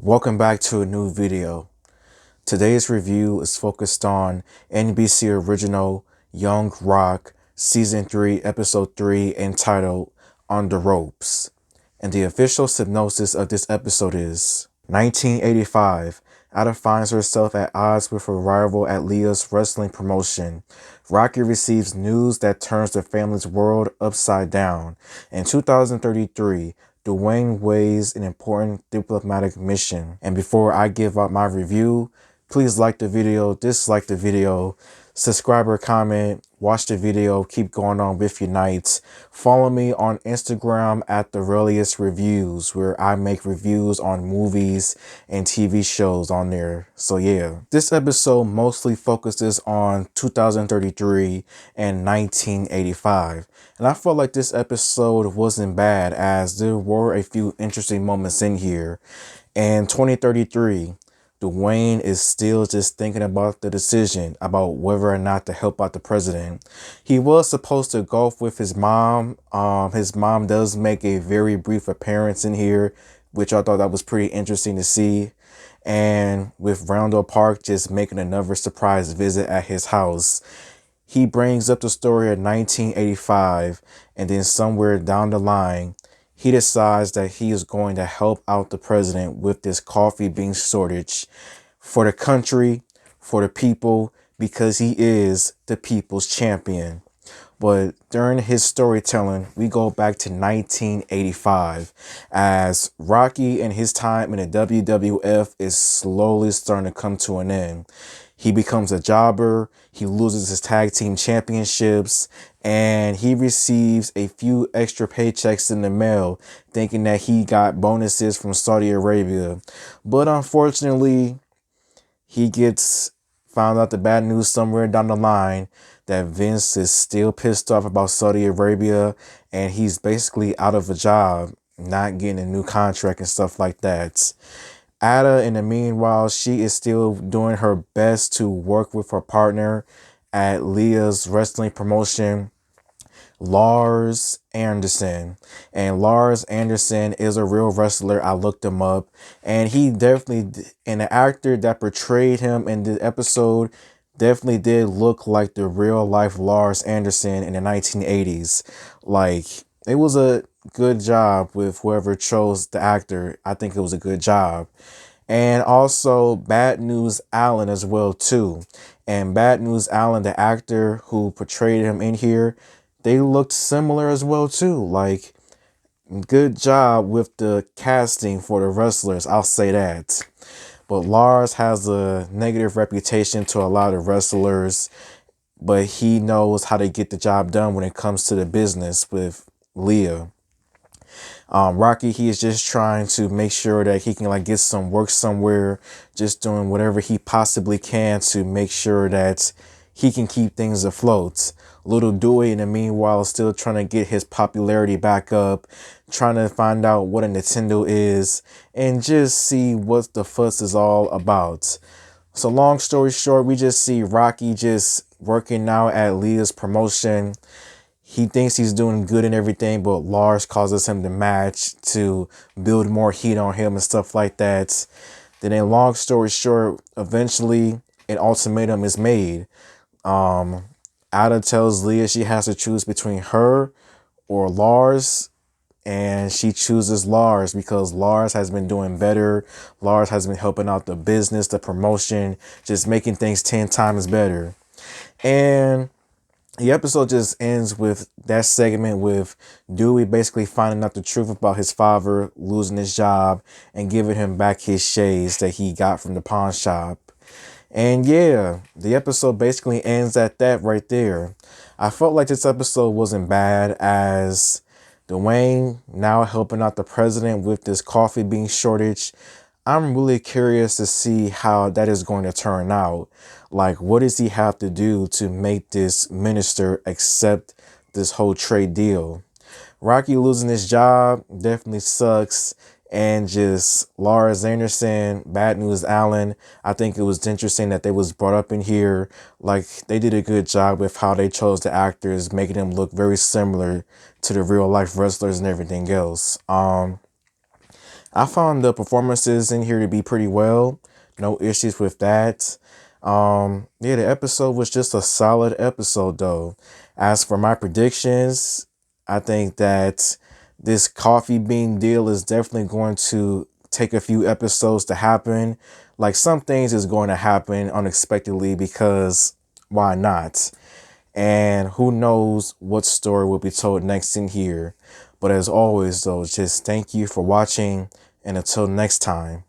Welcome back to a new video. Today's review is focused on NBC original Young Rock Season 3 Episode 3 entitled On the Ropes. And the official synopsis of this episode is 1985. Ada finds herself at odds with her rival at Leah's wrestling promotion. Rocky receives news that turns the family's world upside down. In 2033, Dwayne weighs an important diplomatic mission. And before I give out my review, please like the video, dislike the video, subscribe or comment, watch the video, keep going on with your nights. Follow me on Instagram at The Reliest Reviews, where I make reviews on movies and TV shows on there. So yeah, this episode mostly focuses on 2033 and 1985. And I felt like this episode wasn't bad, as there were a few interesting moments in here. And 2033, Dwayne is still just thinking about the decision about whether or not to help out the president. He was supposed to golf with his mom. His mom does make a very brief appearance in here, which I thought that was pretty interesting to see. And with Roundel Park just making another surprise visit at his house, he brings up the story of 1985, and then somewhere down the line, he decides that he is going to help out the president with this coffee bean shortage for the country, for the people, because he is the people's champion. But during his storytelling, we go back to 1985 as Rocky and his time in the WWF is slowly starting to come to an end. He becomes a jobber, he loses his tag team championships, and he receives a few extra paychecks in the mail, thinking that he got bonuses from Saudi Arabia. But unfortunately, he gets found out the bad news somewhere down the line that Vince is still pissed off about Saudi Arabia, and he's basically out of a job, not getting a new contract and stuff like that. Ada, in the meanwhile, she is still doing her best to work with her partner at Leah's wrestling promotion, Lars Anderson. And Lars Anderson is a real wrestler. I looked him up, and he definitely, and the actor that portrayed him in the episode definitely did look like the real life Lars Anderson in the 1980s. Like, it was a good job with whoever chose the actor. I think it was a good job. And also Bad News Allen as well too. And Bad News Allen, the actor who portrayed him in here, they looked similar as well too. Like, good job with the casting for the wrestlers, I'll say that. But Lars has a negative reputation to a lot of wrestlers, but he knows how to get the job done when it comes to the business with Leah. Rocky, he is just trying to make sure that he can get some work somewhere, just doing whatever he possibly can to make sure that he can keep things afloat. Little Dewey, in the meanwhile, is still trying to get his popularity back up, trying to find out what a Nintendo is, and just see what the fuss is all about. So long story short, we just see Rocky just working now at Leah's promotion. He thinks he's doing good and everything, but Lars causes him to match to build more heat on him and stuff like that. Then, a long story short, eventually an ultimatum is made. Ada tells Leah she has to choose between her or Lars, and she chooses Lars because Lars has been doing better. Lars has been helping out the business, the promotion, just making things 10 times better. And the episode just ends with that segment with Dewey basically finding out the truth about his father losing his job and giving him back his shades that he got from the pawn shop. And yeah, the episode basically ends at that right there. I felt like this episode wasn't bad, as Dwayne now helping out the president with this coffee bean shortage. I'm really curious to see how that is going to turn out. Like, what does he have to do to make this minister accept this whole trade deal? Rocky losing his job definitely sucks. And just Lars Anderson, Bad News Allen, I think it was interesting that they was brought up in here. Like, they did a good job with how they chose the actors, making them look very similar to the real life wrestlers and everything else. I found the performances in here to be pretty well. No issues with that. Yeah, the episode was just a solid episode though. As for my predictions, I think that this coffee bean deal is definitely going to take a few episodes to happen. Like some things is going to happen unexpectedly because why not? And who knows what story will be told next in here. But as always though, just thank you for watching and until next time.